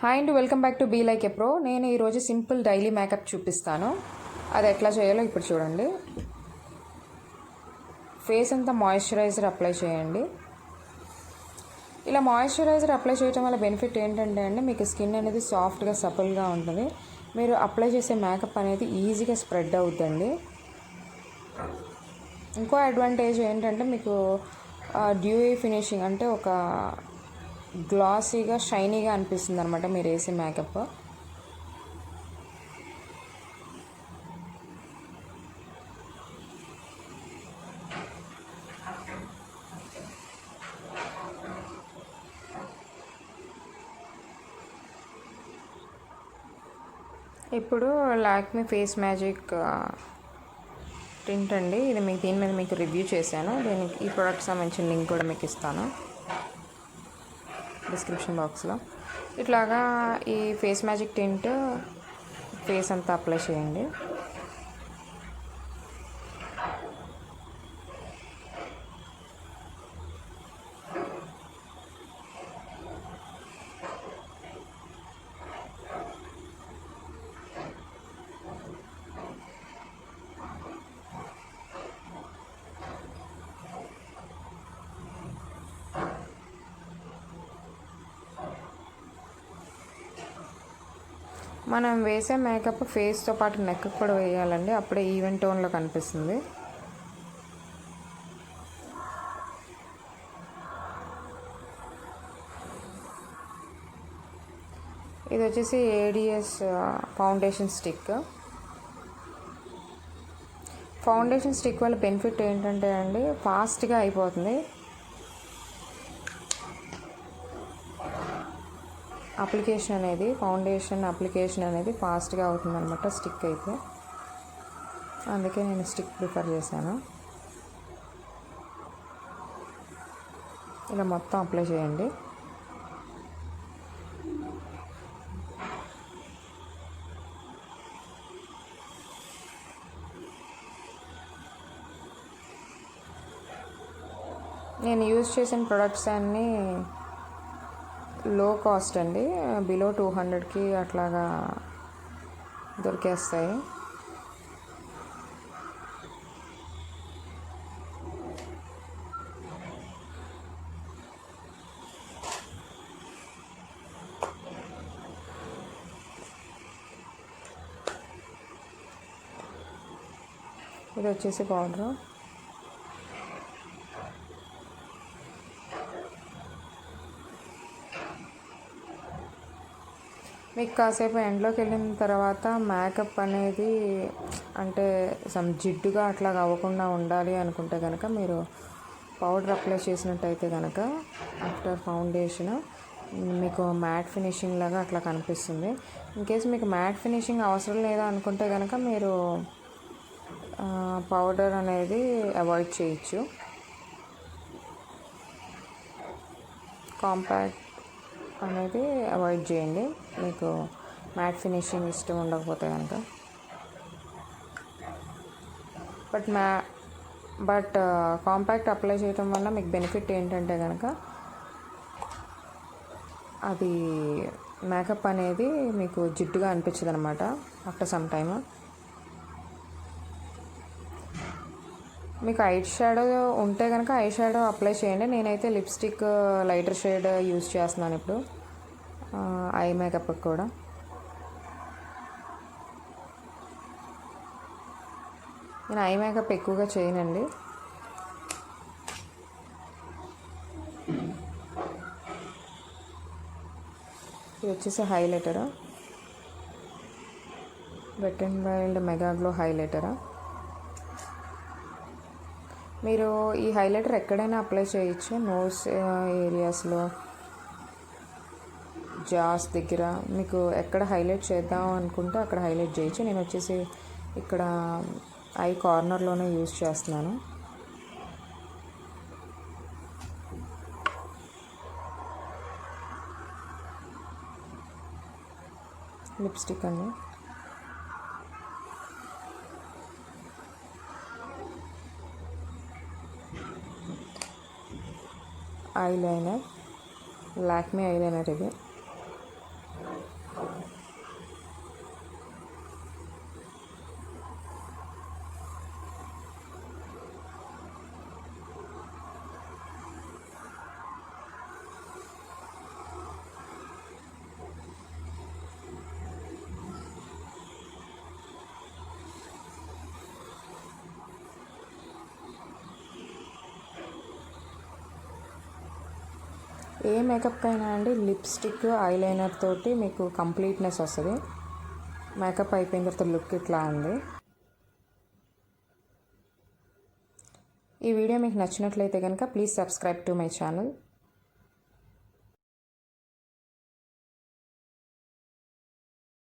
Hi and welcome back to be like a pro. నేను ఈరోజు simple daily makeup చూపిస్తాను. అది ఎట్లా చేయాలో ఇప్పుడు చూడండి. ఫేస్ అంతా మాయిశ్చరైజర్ అప్లై చేయండి. ఇలా మాయిశ్చరైజర్ అప్లై చేయడం వల్ల బెనిఫిట్ ఏంటంటే అండి, మీకు స్కిన్ అనేది సాఫ్ట్గా సపల్గా ఉంటుంది. మీరు అప్లై చేసే మేకప్ అనేది ఈజీగా స్ప్రెడ్ అవుతుందండి. ఇంకో అడ్వాంటేజ్ ఏంటంటే మీకు డ్యూయీ ఫినిషింగ్ అంటే ఒక గ్లాసీగా షైనీగా అనిపిస్తుంది అనమాట మీరు వేసే మేకప్. ఇప్పుడు లాక్మీ ఫేస్ మ్యాజిక్ టింట్ అండి. ఇది మీకు దీని మీద మీకు రివ్యూ చేశాను. దీనికి ఈ ప్రోడక్ట్ సంబంధించిన లింక్ కూడా మీకు ఇస్తాను డిస్క్రిప్షన్ బాక్స్లో. ఇట్లాగా ఈ ఫేస్ మ్యాజిక్ టింట్ ఫేస్ అంతా అప్లై చేయండి. మనం వేసే మేకప్ ఫేస్తో పాటు నెక్ కూడా వేయాలండి, అప్పుడే ఈవెన్ టోన్లో కనిపిస్తుంది. ఇది వచ్చేసి ADS foundation stick. Foundation stick వల్ల బెనిఫిట్ ఏంటంటే అండి, ఫాస్ట్గా అయిపోతుంది. ఫౌండేషన్ అప్లికేషన్ అనేది ఫాస్ట్గా అవుతుంది అనమాట స్టిక్ అయితే. అందుకే నేను స్టిక్ ప్రిఫర్ చేశాను. ఇలా మొత్తం అప్లై చేయండి. నేను యూజ్ చేసిన ప్రొడక్ట్స్ అన్నీ లో కాస్ట్ అండి, బిలో 200కి అట్లాగా దొరికేస్తాయి. ఇది వచ్చేసి పౌడర్. మీకు కాసేపు ఎండ్లోకి వెళ్ళిన తర్వాత మేకప్ అనేది అంటే జిడ్డుగా అట్లా అవ్వకుండా ఉండాలి అనుకుంటే కనుక మీరు పౌడర్ అప్లై చేసినట్టయితే కనుక ఆఫ్టర్ ఫౌండేషన్ మీకు మ్యాట్ ఫినిషింగ్ లాగా అట్లా కనిపిస్తుంది. ఇన్కేస్ మీకు మ్యాట్ ఫినిషింగ్ అవసరం లేదా అనుకుంటే కనుక మీరు పౌడర్ అనేది అవాయిడ్ చేయొచ్చు. కాంపాక్ట్ అనేది అవాయిడ్ చేయండి మీకు మ్యాట్ ఫినిషింగ్ ఇష్టం ఉండకపోతే కనుక. బట్ కాంపాక్ట్ అప్లై చేయడం వల్ల మీకు బెనిఫిట్ ఏంటంటే కనుక అది మేకప్ అనేది మీకు జిడ్డుగా అనిపించదు అనమాట ఆఫ్టర్ సమ్ టైమ్. మీకు ఐ షాడో ఉంటే కనుక ఐ షాడో అప్లై చేయండి. నేనైతే లిప్స్టిక్ లైటర్ షేడ్ యూజ్ చేస్తున్నాను ఇప్పుడు ఐ మేకప్ కూడా. నేను ఐ మేకప్ ఎక్కువగా చేయనండి. ఇది వచ్చేసి highlighter, wet and wild MegaGlo highlighter. మీరు ఈ హైలైటర్ ఎక్కడైనా అప్లై చేయొచ్చు. నోస్ ఏరియాస్లో, జాస్ దగ్గర మీకు ఎక్కడ హైలైట్ చేద్దాం అనుకుంటే అక్కడ హైలైట్ చేయొచ్చు. నేను వచ్చేసి ఇక్కడ ఐ కార్నర్లోనే యూజ్ చేస్తున్నాను. లిప్స్టిక్ అండి. ఐలైనర్, లాక్మే ఐలైనర్ ఇది. ఏ మేకప్కైనా అండి లిప్స్టిక్ ఐలైనర్ తోటి మీకు కంప్లీట్నెస్ వస్తుంది. మేకప్ అయిపోయిన తర్వాత లుక్ ఇట్లా ఉంది. ఈ వీడియో మీకు నచ్చినట్లయితే కనుక please subscribe to my channel.